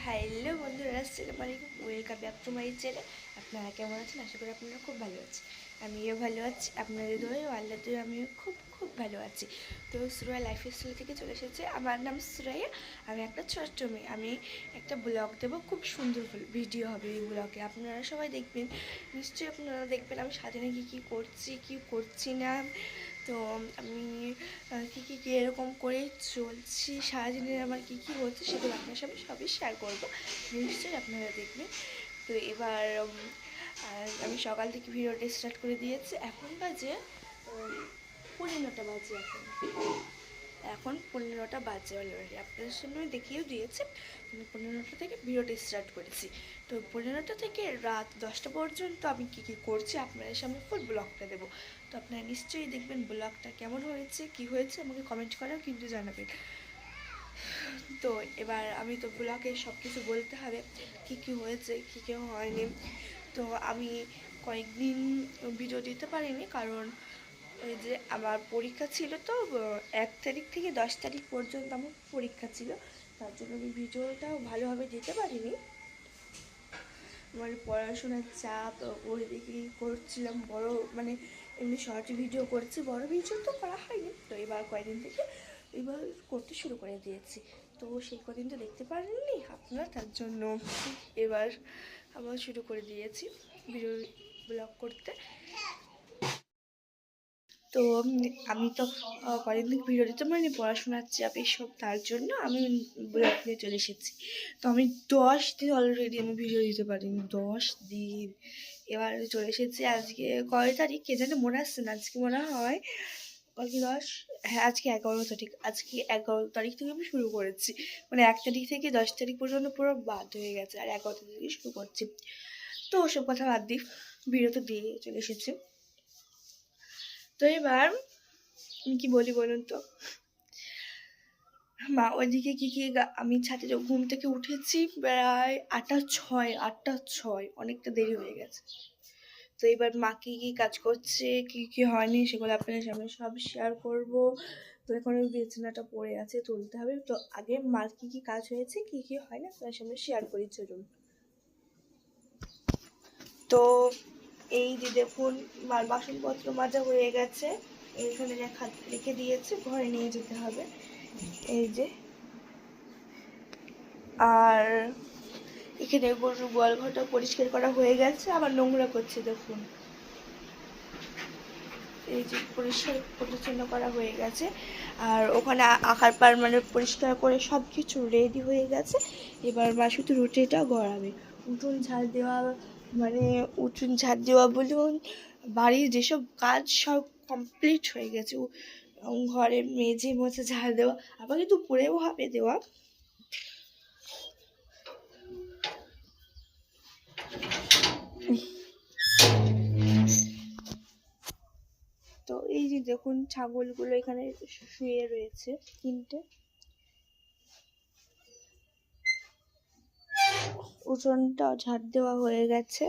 Hello বন্ধুরা, আসসালামু আলাইকুম। Welcome back to my channel. আপনারা কেমন আছেন? আশা করি আপনারা খুব ভালো আছেন। আমিও ভালো আছি। আপনাদের দোয়ায় আল্লাহ দোয়ায় আমিও খুব খুব ভালো আছি। তো সুরাইয়া লাইফস্টাইল থেকে চলে এসেছে। আমার নাম সুরাইয়া। আমি একটা ছোট্ট মেয়ে। আমি একটা ব্লগ দেবো, খুব সুন্দর ভিডিও হবে এই ব্লগে। আপনারা সবাই দেখবেন, নিশ্চয়ই আপনারা দেখবেন আমি সারাদিনে কী করছি কী করছি না। তো আমি কী এরকম করে চলছি, সারাদিনের আমার কী হচ্ছে সেগুলো আপনার সাথে সবই শেয়ার করবো। নিশ্চয়ই আপনারা দেখবেন। তো এবার আমি সকাল থেকে ভিডিওটা স্টার্ট করে দিয়েছি। এখন বাজে 9:15 বাজে। এখন 15টা বাজে অলরেডি। আপনাদের সামনে আমি দেখিয়েও দিয়েছি। আমি 15টা থেকে ভিডিওটা স্টার্ট করেছি। তো 15টা থেকে রাত 10টা পর্যন্ত আমি কী করছি আপনাদের সামনে ফুল ব্লগটা দেবো। তো আপনারা নিশ্চয়ই দেখবেন ব্লগটা কেমন হয়েছে, কি হয়েছে আমাকে কমেন্ট করেও কিন্তু জানাবেন। তো এবার আমি তো ব্লগে সব কিছু বলতে হবে, কী হয়েছে কী হয়নি। তো আমি কয়েকদিন ভিডিও দিতে পারিনি, কারণ ওই যে আমার পরীক্ষা ছিল। তো 1 তারিখ থেকে 10 তারিখ পর্যন্ত আমার পরীক্ষা ছিল, তার জন্য আমি ভিডিওটাও ভালোভাবে দিতে পারিনি। মানে পড়াশোনার চাপ ওই দিকেই করছিলাম। বড় মানে এমনি শর্ট ভিডিও করছি, বড় ভিডিও তো করা হয়নি। তো এবার কয়েকদিন থেকে এবার করতে শুরু করে দিয়েছি। তো সেই কদিন তো দেখতে পারেননি আপনারা, তার জন্য এবার আবার শুরু করে দিয়েছি ভিডিও ব্লগ করতে। তো আমি তো কদিন থেকে ভিডিও দিতে পারিনি, পড়াশোনার চাপ এইসব, তার জন্য আমি ব্লগ নিয়ে চলে এসেছি। তো আমি 10 দিন অলরেডি আমি ভিডিও দিতে পারিনি, 10 দিন। এবার চলে এসেছি। আজকে কয় তারিখ কে জানে, মনে আসছে না। আজকে মনে হয় কালকে 10, হ্যাঁ আজকে 11 তারিখ। আজকে 11 তারিখ থেকে আমি শুরু করেছি। মানে 1 তারিখ থেকে 10 তারিখ পর্যন্ত পুরো বাদ হয়ে গেছে, আর 11 তারিখ থেকে শুরু করছি। তো ওসব কথা বাদ দিই, ভিডিও তো দিয়ে চলে এসেছি। তো এবার কি বলি বলুন তো। মা ওইদিকে কী আমি ছাদে ঘুম থেকে উঠেছি প্রায় 8টা 6, অনেকটা দেরি হয়ে গেছে। তো এবার মা কী কাজ করছে, কী হয়নি, সেগুলো আপনাদের সামনে সব শেয়ার করব। তো এখন ওই বিছানাটা পড়ে আছে, তুলতে হবে। তো আগে মার কী কাজ হয়েছে, কী হয় না, আপনার সামনে শেয়ার করি চলুন। তো এই যে দেখুন, মার বাসনপত্র মাজা হয়ে গেছে, এইখানে রেখে দিয়েছে, ঘরে নিয়ে যেতে হবে। এই যে, আর এখানে গরুর গোয়ালঘরটা পরিষ্কার করা হয়ে গেছে, আবার নোংরা করছে দেখুন। এই যে পরিষ্কার পরিচ্ছন্ন করা হয়ে গেছে, আর ওখানে আকার পার মানে পরিষ্কার করে সব কিছু রেডি হয়ে গেছে। এবার মা শুধু রুটিটা গড়াবে। উঠোন ঝাড় দেওয়া, মানে উঠোন ঝাড় দেওয়া বলুন, বাড়ির যেসব কাজ সব কমপ্লিট হয়ে গেছে। ঘরে মেঝে মোছা ঝাড় দেওয়া, আবার কিন্তু দুপুরেও হবে দেওয়া। তো এই যে দেখুন, ছাগলগুলো এখানে শুয়ে রয়েছে 3টে। উঠোনটা ঝাড় দেওয়া হয়ে গেছে।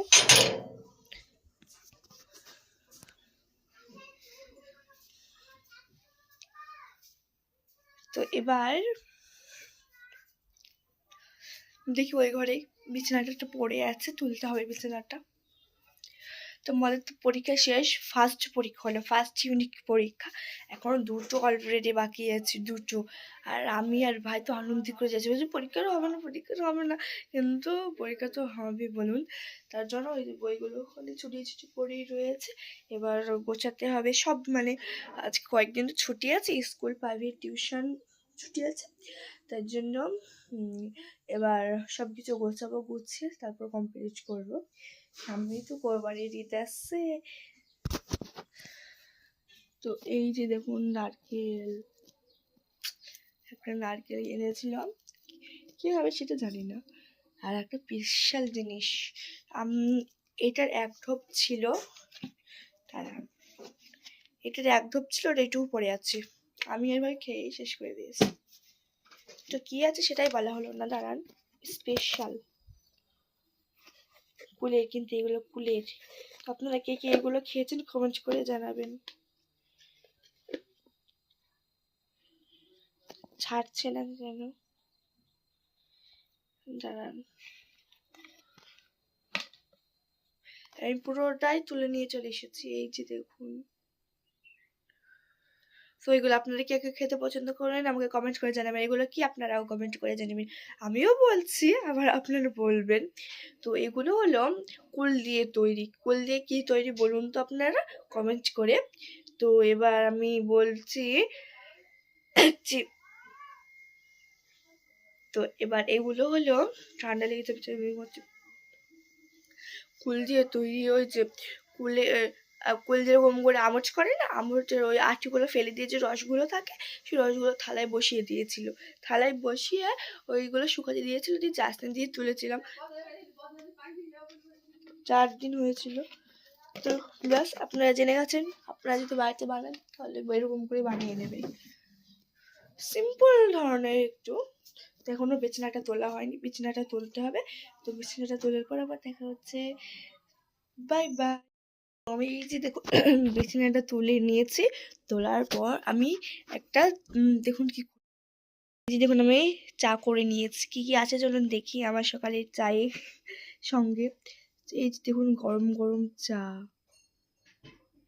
তো এবার দেখি ওই ঘরে বিছানাটা একটা পড়ে আছে, তুলতে হবে বিছানাটা। তো আমাদের তো পরীক্ষা শেষ, ফার্স্ট পরীক্ষা হলো, ফার্স্ট ইউনিট পরীক্ষা। এখনো 2টো অলরেডি বাকি আছে, 2টো। আর আমি আর ভাই তো আনন্দ করে যাচ্ছি, বলছি পরীক্ষাটা হবে না, পরীক্ষাটা হবে না, কিন্তু পরীক্ষা তো হবে বলুন। তার জন্য ওই বইগুলো ওখানে ছুটিয়ে পড়েই রয়েছে। এবার গোছাতে হবে সব। মানে আজকে কয়েকদিন তো ছুটি আছে, স্কুল প্রাইভেট টিউশন ছুটি আছে, তার জন্য এবার সব কিছু গোছাবো, গুছিয়ে তারপর কমপ্লিট করবো। সামনেই তো কোরবানির ঈদ আসছে। তো এই যে দেখুন, একটা নারকেল এনেছিলাম, কি হবে সেটা জানি না। আর একটা স্পেশাল জিনিস, এটার এক ঢোপ ছিল, এটুকু পড়ে আছে, আমি এবার খেয়ে শেষ করে দিয়েছি। তো কি আছে সেটাই বলা হলো না, দাঁড়ান। স্পেশাল কুলের, কিন্তু এগুলো কুলের। আপনারা কে এগুলো খেয়েছেন কমেন্ট করে জানাবেন। ছাড়ছে না কেন? দাঁড়ান, আমি পুরোটাই তুলে নিয়ে চলে এসেছি। এই যে দেখুন। তো এগুলো আপনারা কে কে খেতে পছন্দ করেন আমাকে কমেন্ট করে জানাবেন। এগুলো কি আপনারাও কমেন্ট করে জানাবেন। আমিও বলছি, আবার আপনারা বলবেন। তো এগুলো হলো কুল দিয়ে তৈরি। কুল দিয়ে কি তৈরি বলুন তো আপনারা কমেন্ট করে। তো এবার আমি বলছি, তো এবার এগুলো হলো ঠান্ডা লেগেছে, কুল দিয়ে তৈরি। ওই যে কুলে কুল যেরকম করে আমচ করে না, আমচের ওই আটিগুলো ফেলে দিয়ে যে রসগুলো থাকে, সেই রসগুলো থালায় বসিয়ে দিয়েছিল। থালায় বসিয়ে ওইগুলো শুকাতে দিয়েছিল, দিয়ে জাসনে দিয়ে তুলেছিলাম। 4 দিন হয়েছিল। তো ব্যাস, আপনারা জেনে গেছেন। আপনারা যদি বাড়িতে বানান তাহলে এরকম করে বানিয়ে নেবে। সিম্পল ধরনের একটু। তো এখনো বিছানাটা তোলা হয়নি, বিছানাটা তুলতে হবে। তো বিছানাটা তোলার পর আবার দেখা হচ্ছে। Bye bye. আমি এই যে দেখুন বিছানাটা তুলে নিয়েছি। তোলার পর আমি একটা দেখুন কি, এই যে দেখুন আমি চা করে নিয়েছি। কি কি আছে চলুন দেখি আমার সকালের চায়ের সঙ্গে। এই যে দেখুন গরম গরম চা,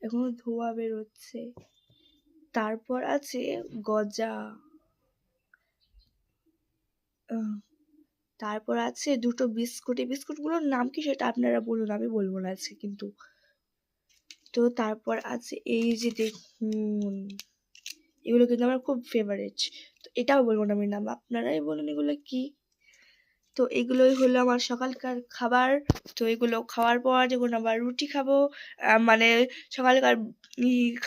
এখনো ধোয়া বেরোচ্ছে। তারপর আছে গজা, তারপর আছে দুটো বিস্কুট। এই বিস্কুটগুলোর নাম কি সেটা আপনারা বলুন, আমি বলবো না আজকে কিন্তু। তো তারপর আছে এই যে দেখুন, এগুলো কিন্তু আমার খুব ফেভারিট। তো এটাও বলবো না আমি নাম, আপনারাই বলুন এগুলো কি। তো এগুলোই হলো আমার সকালকার খাবার। তো এগুলো খাওয়ার পর যখন আবার রুটি খাবো, মানে সকালকার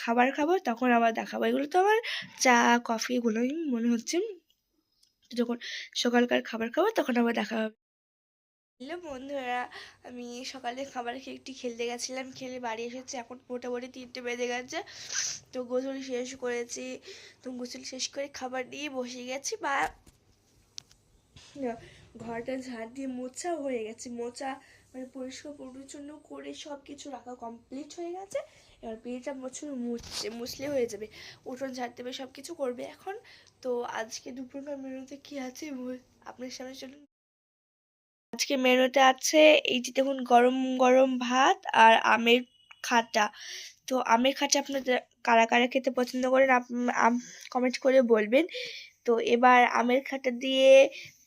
খাবার খাবো, তখন আবার দেখাবো। এগুলো তো আমার চা কফি এগুলোই মনে হচ্ছে। যখন সকালকার খাবার খাবো তখন আবার দেখা হবে। হ্যালো বন্ধুরা, আমি সকালে খাবার খেয়ে একটু খেলতে গেছিলাম, খেলে বাড়ি এসেছি। এখন মোটামুটি 3টে বেজে গেছে। তো গোসল শেষ করেছি। তো গোসল শেষ করে খাবার দিয়ে বসে গেছি, বা ঘরটা ঝাড় দিয়ে মোছা হয়ে গেছে। মোছা মানে পরিষ্কার পরিচ্ছন্ন করে সব কিছু রাখা কমপ্লিট হয়ে গেছে। এবার বিয়েটা মুছলে হয়ে যাবে। উঠোন ঝাড় দেবে, সব কিছু করবে এখন। তো আজকে দুপুরকার মেনুতে কি আছে আপনার সামনে চলুন। আজকে মেনুতে আছে এই যে দেখুন গরম গরম ভাত আর আমের খাটা। তো আমের খাটা আপনাদের কারা কারা খেতে পছন্দ করেন কমেন্ট করে বলবেন। তো এবার আমের খাটা দিয়ে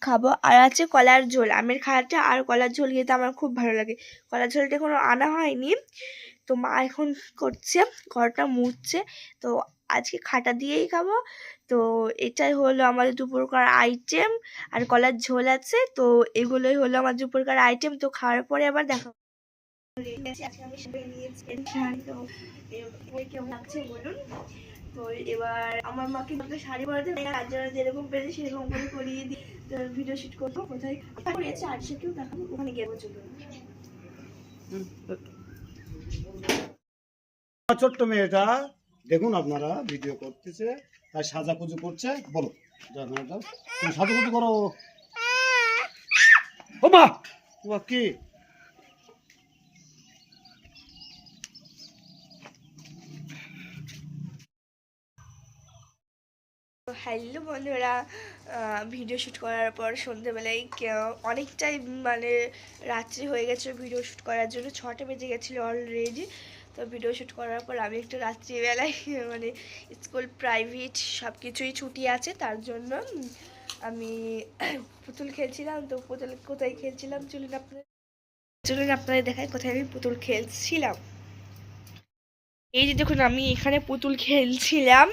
খাবো। আর আছে কলার ঝোল। আমের খাটা আর কলার ঝোল খেতে আমার খুব ভালো লাগে। কলার ঝোলটা এখনো আনা হয়নি, তো মা এখন করছে, ঘরটা মুছছে। তো আজকে খাটা দিয়েই খাবো। তো এটাই হলো আমাদের দুপুরকার আইটেম। আর কলার ঝোল আছে। তো এগুলোই হলো আমার দুপুরকার আইটেম। তো খাওয়ার পরে আবার দেখা কেমন লাগছে বলুন। তো এবার আমার মাকে শাড়ি পরাতে আর যারা যেরকম পেরেছে সেরকম করে করিয়ে দিই। তো ভিডিও শুট করবো, কোথায় করেছে আর সেটাও দেখাবো, ওখানে গেবো চলুন। ছোট্ট মেয়েটা দেখুন আপনারা ভিডিও করতেছে, তাই সাজাগুজু করছে। বলো তুমি সাজুগুজু করো। ও মা, ও কি হ্যালো বন্ধুরা, ভিডিও শ্যুট করার পর সন্ধ্যেবেলায় অনেকটাই মানে রাত্রি হয়ে গেছে ভিডিও শ্যুট করার জন্য। 6টা বেজে গেছিলো অলরেডি। তো ভিডিও শ্যুট করার পর আমি একটু রাত্রিবেলায় মানে স্কুল প্রাইভেট সব কিছুই ছুটি আছে, তার জন্য আমি পুতুল খেলছিলাম। তো পুতুল কোথায় খেলছিলাম চলুন আপনাদের দেখায় কোথায় আমি পুতুল খেলছিলাম। এই যে দেখুন আমি এখানে পুতুল খেলছিলাম।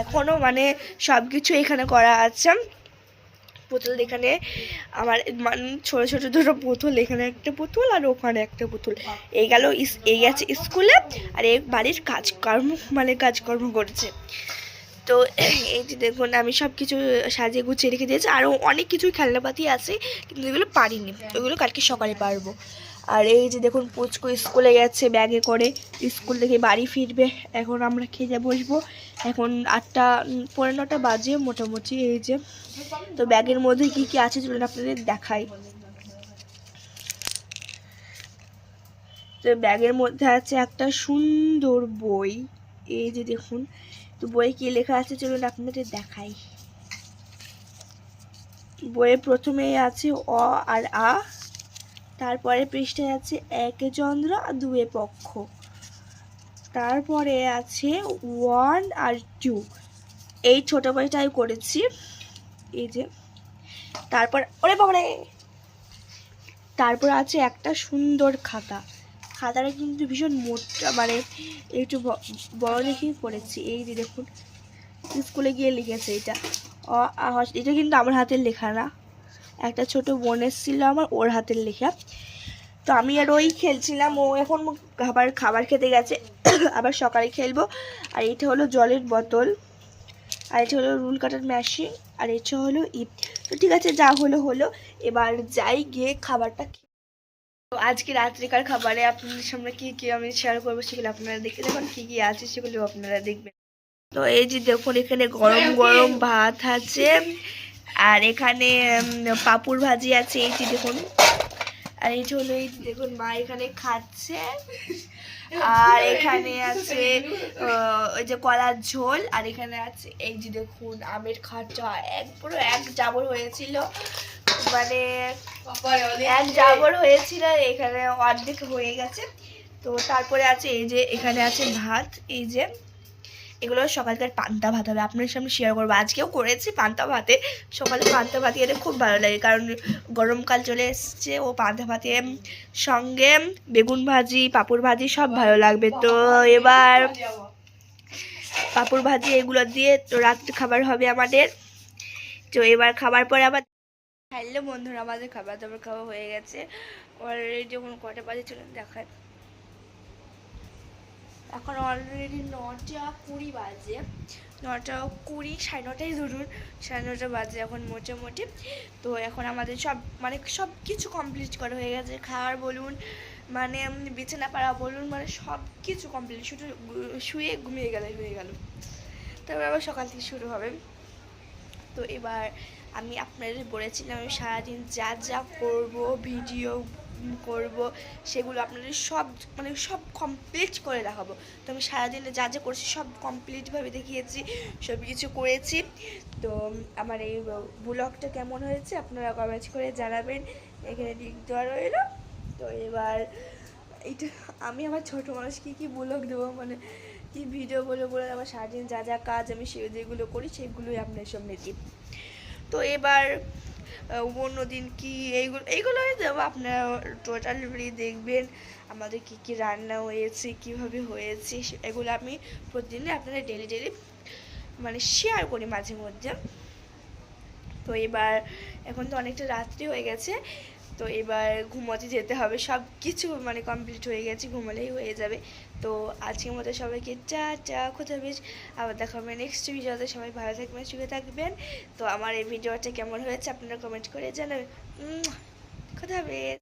এখনো মানে সব কিছু এখানে করা আছে। পুতুল এখানে আমার ছোট ছোট দুটো পুতুল, এখানে একটা পুতুল আর ওখানে একটা পুতুল। এই গেল, এই গেছে স্কুলে, আর এই বাড়ির কাজকর্ম করছে। তো এই যে দেখুন আমি সব কিছু সাজিয়ে গুছিয়ে রেখে দিয়েছি। আরও অনেক কিছুই খেলনাপাতি আছে, কিন্তু এগুলো পারিনি, ওইগুলো কালকে সকালে পারবো। আর এই যে দেখুন পুচকু স্কুলে গেছে ব্যাগে করে, স্কুল থেকে বাড়ি ফিরবে। এখন আমরা খেতে বসবো। এখন 8টা 9:45 বাজে মোটামুটি। এই যে তো ব্যাগের মধ্যে কি কি আছে চলুন আপনাদের দেখাই। তো ব্যাগের মধ্যে আছে একটা সুন্দর বই। এই যে দেখুন, তো বই কি লেখা আছে চলুন আপনাদের দেখাই। বইয়ে প্রথমেই আছে অ আর আ, তারপরে পৃষ্ঠায় আছে একে চন্দ্র আর দুয়ে পক্ষ, তারপরে আছে 1 আর 2, এই ছোট বইটাই করেছি এই যে। তারপর ওরে বাবারে, তারপর আছে একটা সুন্দর খাতা, খাতাটা কিন্তু ভীষণ মোটা, মানে একটু বড় দেখেই করেছি। এই যে দেখুন, স্কুলে গিয়ে লিখেছে এটা। এটা কিন্তু আমার হাতের লেখা না, একটা ছোট বোন এসেছিল আমার, ওর হাতের লেখা। তো আমি আর ওই খেলছিলাম, ও এখন খাবার খেতে গেছে, আবার সকালে খেলবো। আর এটা হলো জলের বোতল, আর এটা হলো রুল কাটার মেশিন, আর এটা হলো ইট। তো ঠিক আছে, যা হলো হলো, এবার যাই গিয়ে খাবারটা। তো আজকে রাত্রিকার খাবারে আপনাদের সামনে কি কি আমি শেয়ার করবো সেগুলো আপনারা দেখে দেখুন, কি কি আছে সেগুলো আপনারা দেখবেন। তো এই যে দেখুন, এখানে গরম গরম ভাত আছে, আর এখানে পাঁপড় ভাজি আছে, এই যে দেখুন। আর এই হলো, এই যে দেখুন মা এখানে খাচ্ছে। আর এখানে আছে ওই যে কলার ঝোল, আর এখানে আছে এই যে দেখুন আমের খাঁচা, পুরো এক জাবর হয়েছিল, মানে এক জাবর হয়েছিল, এখানে অর্ধেক হয়ে গেছে। তো তারপরে আছে এই যে, এখানে আছে ভাত, এই যে এগুলো সকালকার পান্তা ভাত হবে, আপনার সামনে শেয়ার করবো। আজকেও করেছি পান্তা ভাতে, সকালে পান্তা ভাত খেতে খুব ভালো লাগে, কারণ গরমকাল চলে এসছে, ও পান্তা ভাতের সঙ্গে বেগুন ভাজি, পাঁপড় ভাজি সব ভালো লাগবে। তো এবার পাঁপড় ভাজি এগুলো দিয়ে তো রাত্রে খাবার হবে আমাদের। তো এবার খাবার পরে আবার হ্যালো বন্ধুরা, আমাদের খাবার দাবার খাওয়া হয়ে গেছে অলরেডি। যখন কটা বাজে চলুন দেখায়, এখন অলরেডি 9:20 বাজে, 9:20, 9:30 ধরুন, 9:30 বাজে এখন মোটামুটি। তো এখন আমাদের সব মানে সব কিছু কমপ্লিট করা হয়ে গেছে, খাওয়ার বলুন, মানে বিছানা পাড়া বলুন, মানে সব কিছু কমপ্লিট, শুধু শুয়ে ঘুমিয়ে গেলে হয়ে গেল। তারপর আবার সকাল থেকে শুরু হবে। তো এবার আমি আপনাদের বলেছিলাম আমি সারাদিন যা যা করব, ভিডিও করব, সেগুলো আপনাদের সব মানে সব কমপ্লিট করে দেখাবো। তো আমি সারাদিনে যা যা করছি সব কমপ্লিটভাবে দেখিয়েছি, সব কিছু করেছি। তো আমার এই ব্লগটা কেমন হয়েছে আপনারা কমেন্ট করে জানাবেন, এখানে লিঙ্ক দেওয়া রইল। তো এবার এইটা আমি আমার ছোটো মানুষ কী ব্লগ দেবো, মানে কি ভিডিও বলে আমার সারাদিন যা যা কাজ আমি যেগুলো করি সেগুলোই আপনার সামনে দিই। তো এবার অন্য দিন কি এইগুলোই দেবো, আপনারা টোটালি দেখবেন আমাদের কি কি রান্না হয়েছে, কিভাবে হয়েছে, এগুলো আমি প্রতিদিনই আপনারা ডেলি মানে শেয়ার করি মাঝে মধ্যে। তো এবার এখন তো অনেকটা রাত্রি হয়ে গেছে, তো এবার ঘুমোতে যেতে হবে, সব কিছু মানে কমপ্লিট হয়ে গেছে, ঘুমালেই হয়ে যাবে। তো আজকের মতো সবাইকে টাটা, খোদাফেজ, আবার দেখা হবে নেক্সট ভিডিওতে। সবাই ভালো থাকবেন, সুখে থাকবেন। তো আমার এই ভিডিওটা কেমন হয়েছে আপনারা কমেন্ট করে জানাবেন। খোদাফেজ।